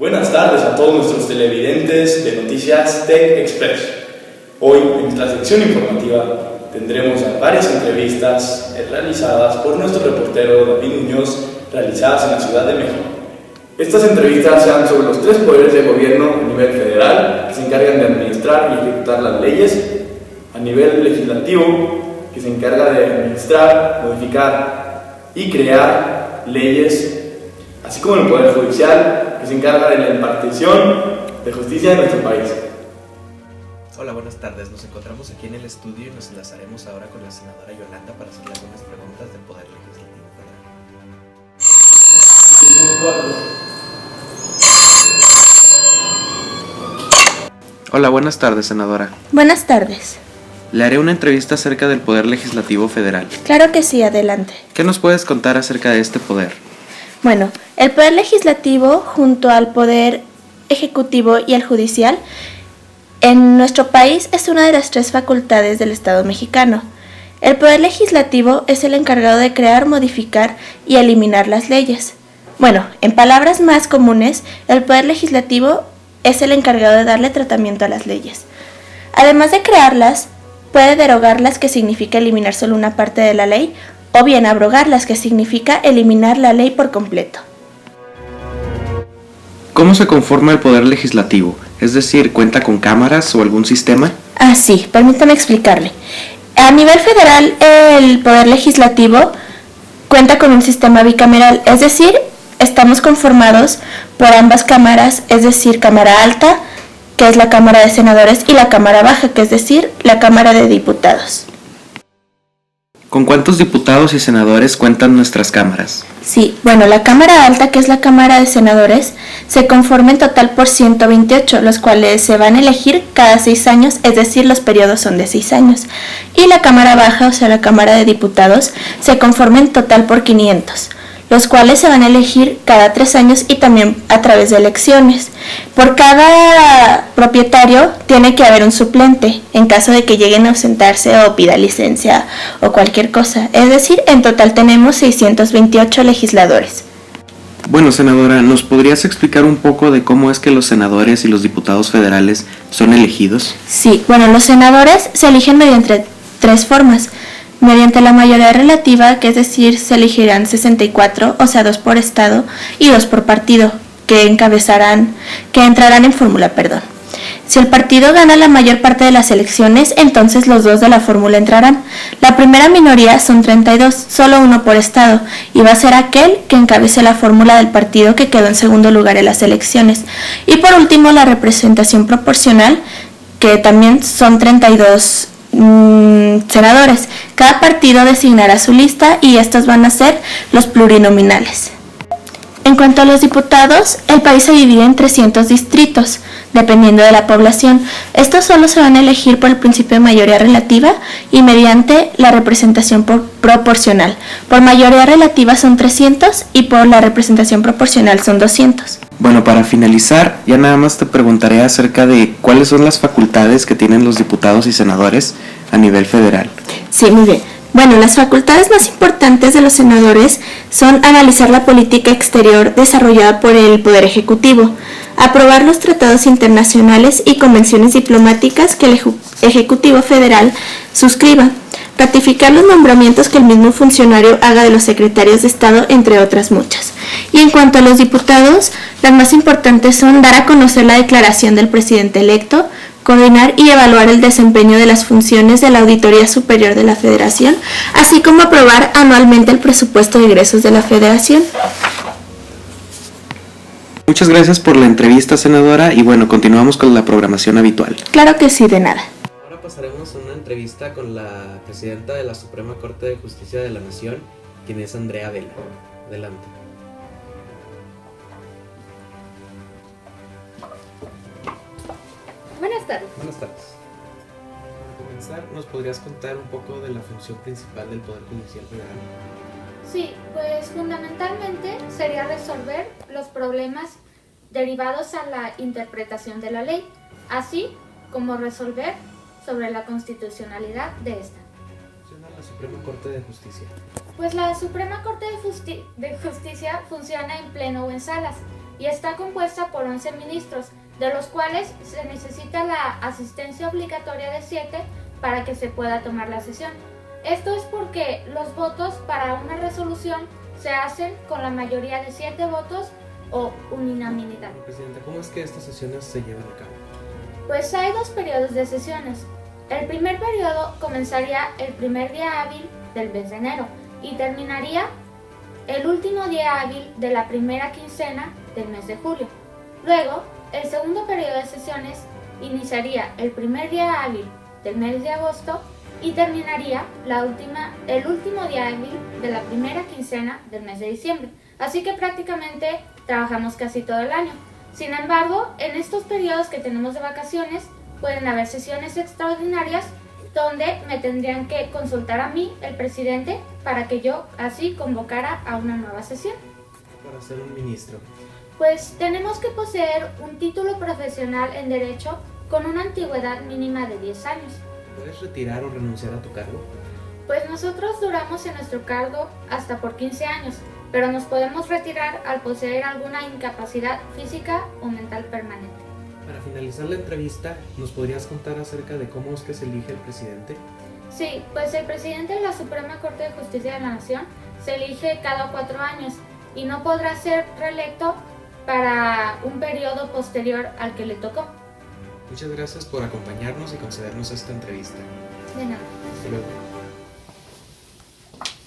Buenas tardes a todos nuestros televidentes de Noticias Tech Express. Hoy, en nuestra sección informativa, tendremos a varias entrevistas realizadas por nuestro reportero David Muñoz, realizadas en la Ciudad de México. Estas entrevistas serán sobre los 3 poderes de gobierno a nivel federal, que se encargan de administrar y ejecutar las leyes, a nivel legislativo, que se encarga de administrar, modificar y crear leyes, así como el Poder Judicial, que se encarga de la impartición de justicia en nuestro país. Hola, buenas tardes. Nos encontramos aquí en el estudio y nos enlazaremos ahora con la senadora Yolanda para hacerle algunas preguntas del Poder Legislativo Federal. Hola, buenas tardes, senadora. Buenas tardes. Le haré una entrevista acerca del Poder Legislativo Federal. Claro que sí, adelante. ¿Qué nos puedes contar acerca de este poder? Bueno, el Poder Legislativo, junto al Poder Ejecutivo y al Judicial, en nuestro país es una de las 3 facultades del Estado mexicano. El Poder Legislativo es el encargado de crear, modificar y eliminar las leyes. Bueno, en palabras más comunes, el Poder Legislativo es el encargado de darle tratamiento a las leyes. Además de crearlas, puede derogarlas, que significa eliminar solo una parte de la ley, o bien abrogarlas, que significa eliminar la ley por completo. ¿Cómo se conforma el Poder Legislativo? Es decir, ¿cuenta con cámaras o algún sistema? Sí, permítame explicarle. A nivel federal, el Poder Legislativo cuenta con un sistema bicameral, es decir, estamos conformados por ambas cámaras, es decir, Cámara Alta, que es la Cámara de Senadores, y la Cámara Baja, que es decir, la Cámara de Diputados. ¿Con cuántos diputados y senadores cuentan nuestras cámaras? Sí, bueno, la Cámara Alta, que es la Cámara de Senadores, se conforma en total por 128, los cuales se van a elegir cada 6 años, es decir, los periodos son de 6 años. Y la Cámara Baja, o sea, la Cámara de Diputados, se conforma en total por 500, los cuales se van a elegir cada 3 años y también a través de elecciones. Por cada propietario tiene que haber un suplente en caso de que lleguen a ausentarse o pida licencia o cualquier cosa. Es decir, en total tenemos 628 legisladores. Bueno, senadora, ¿nos podrías explicar un poco de cómo es que los senadores y los diputados federales son elegidos? Sí, bueno, los senadores se eligen mediante 3 formas. Mediante la mayoría relativa, que es decir, se elegirán 64, o sea, 2 por estado y 2 por partido, que entrarán en fórmula. Si el partido gana la mayor parte de las elecciones, entonces los 2 de la fórmula entrarán. La primera minoría son 32, solo 1 por estado, y va a ser aquel que encabece la fórmula del partido que quedó en segundo lugar en las elecciones. Y por último, la representación proporcional, que también son 32 senadores. Cada partido designará su lista y estos van a ser los plurinominales. En cuanto a los diputados, el país se divide en 300 distritos, dependiendo de la población. Estos solo se van a elegir por el principio de mayoría relativa y mediante la representación proporcional. Por mayoría relativa son 300 y por la representación proporcional son 200. Bueno, para finalizar, ya nada más te preguntaré acerca de cuáles son las facultades que tienen los diputados y senadores a nivel federal. Sí, muy bien. Bueno, las facultades más importantes de los senadores son analizar la política exterior desarrollada por el Poder Ejecutivo, aprobar los tratados internacionales y convenciones diplomáticas que el Ejecutivo Federal suscriba, ratificar los nombramientos que el mismo funcionario haga de los secretarios de Estado, entre otras muchas. Y en cuanto a los diputados, las más importantes son dar a conocer la declaración del presidente electo, coordinar y evaluar el desempeño de las funciones de la Auditoría Superior de la Federación, así como aprobar anualmente el presupuesto de egresos de la Federación. Muchas gracias por la entrevista, senadora, y bueno, continuamos con la programación habitual. Claro que sí, de nada. Ahora pasaremos a una entrevista con la presidenta de la Suprema Corte de Justicia de la Nación, quien es Andrea Vela. Adelante. Buenas tardes. Buenas tardes. Para comenzar, ¿nos podrías contar un poco de la función principal del Poder Judicial Federal? Sí, pues fundamentalmente sería resolver los problemas derivados a la interpretación de la ley, así como resolver sobre la constitucionalidad de esta. ¿Funciona la Suprema Corte de Justicia? Pues la Suprema Corte de Justicia funciona en pleno o en salas y está compuesta por 11 ministros, de los cuales se necesita la asistencia obligatoria de 7 para que se pueda tomar la sesión. Esto es porque los votos para una resolución se hacen con la mayoría de 7 votos o unanimidad. Presidenta, ¿cómo es que estas sesiones se llevan a cabo? Pues hay 2 periodos de sesiones. El primer periodo comenzaría el primer día hábil del mes de enero y terminaría el último día hábil de la primera quincena del mes de julio. Luego, el segundo periodo de sesiones iniciaría el primer día hábil del mes de agosto y terminaría el último día hábil de la primera quincena del mes de diciembre. Así que prácticamente trabajamos casi todo el año. Sin embargo, en estos periodos que tenemos de vacaciones, pueden haber sesiones extraordinarias donde me tendrían que consultar a mí, el presidente, para que yo así convocara a una nueva sesión. Para ser un ministro. Pues tenemos que poseer un título profesional en Derecho con una antigüedad mínima de 10 años. ¿Puedes retirar o renunciar a tu cargo? Pues nosotros duramos en nuestro cargo hasta por 15 años, pero nos podemos retirar al poseer alguna incapacidad física o mental permanente. Para finalizar la entrevista, ¿nos podrías contar acerca de cómo es que se elige el presidente? Sí, pues el presidente de la Suprema Corte de Justicia de la Nación se elige cada 4 años y no podrá ser reelecto para un periodo posterior al que le tocó. Muchas gracias por acompañarnos y concedernos esta entrevista. De nada. Hasta luego.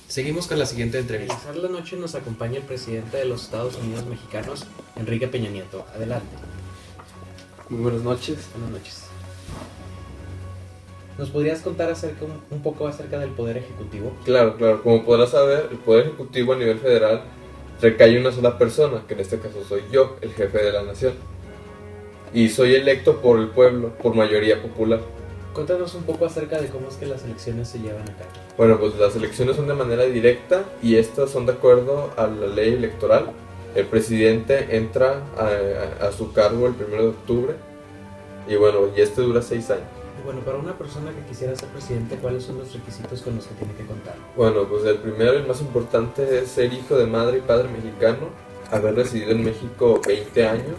Seguimos con la siguiente entrevista. Esta la noche nos acompaña el presidente de los Estados Unidos mexicanos, Enrique Peña Nieto. Adelante. Muy buenas noches. Buenas noches. ¿Nos podrías contar un poco acerca del Poder Ejecutivo? Claro. Como podrás saber, el Poder Ejecutivo a nivel federal recae en una sola persona, que en este caso soy yo, el jefe de la nación. Y soy electo por el pueblo, por mayoría popular. Cuéntanos un poco acerca de cómo es que las elecciones se llevan a cabo. Bueno, pues las elecciones son de manera directa y estas son de acuerdo a la ley electoral. El presidente entra a su cargo el 1 de octubre y bueno, y este dura 6 años. Bueno, para una persona que quisiera ser presidente, ¿cuáles son los requisitos con los que tiene que contar? Bueno, pues el primero y más importante es ser hijo de madre y padre mexicano, haber residido en México 20 años,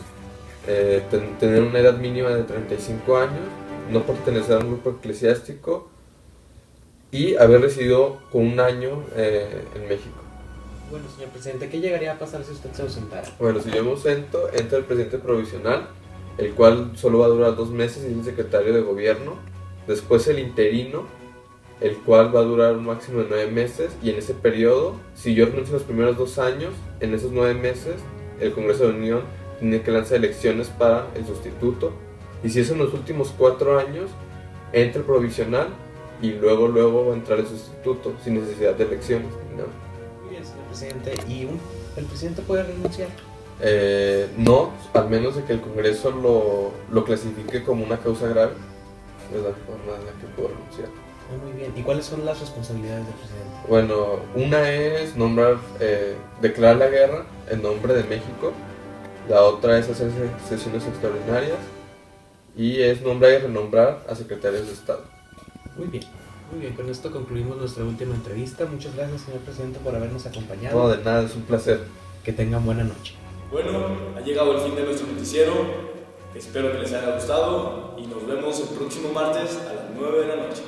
tener una edad mínima de 35 años, no pertenecer a un grupo eclesiástico y haber residido con 1 año en México. Bueno, señor presidente, ¿qué llegaría a pasar si usted se ausentara? Bueno, si yo me ausento, entra el presidente provisional, el cual solo va a durar 2 meses y es el secretario de gobierno. Después el interino, el cual va a durar un máximo de 9 meses. Y en ese periodo, si yo renuncio los primeros 2 años, en esos 9 meses, el Congreso de la Unión tiene que lanzar elecciones para el sustituto. Y si es en los últimos 4 años, entra el provisional y luego va a entrar el sustituto, sin necesidad de elecciones ni nada. Muy bien, señor presidente. ¿Y el presidente puede renunciar? No, al menos de que el Congreso lo clasifique como una causa grave, es la forma en la que puedo renunciar. Muy bien. ¿Y cuáles son las responsabilidades del presidente? Bueno, una es declarar la guerra en nombre de México, la otra es hacer sesiones extraordinarias y es nombrar y renombrar a secretarios de Estado. Muy bien, con esto concluimos nuestra última entrevista. Muchas gracias, señor presidente, por habernos acompañado. No, de nada, es un placer. Que tengan buena noche. Bueno, ha llegado el fin de nuestro noticiero. Espero que les haya gustado y nos vemos el próximo martes a las 9 de la noche.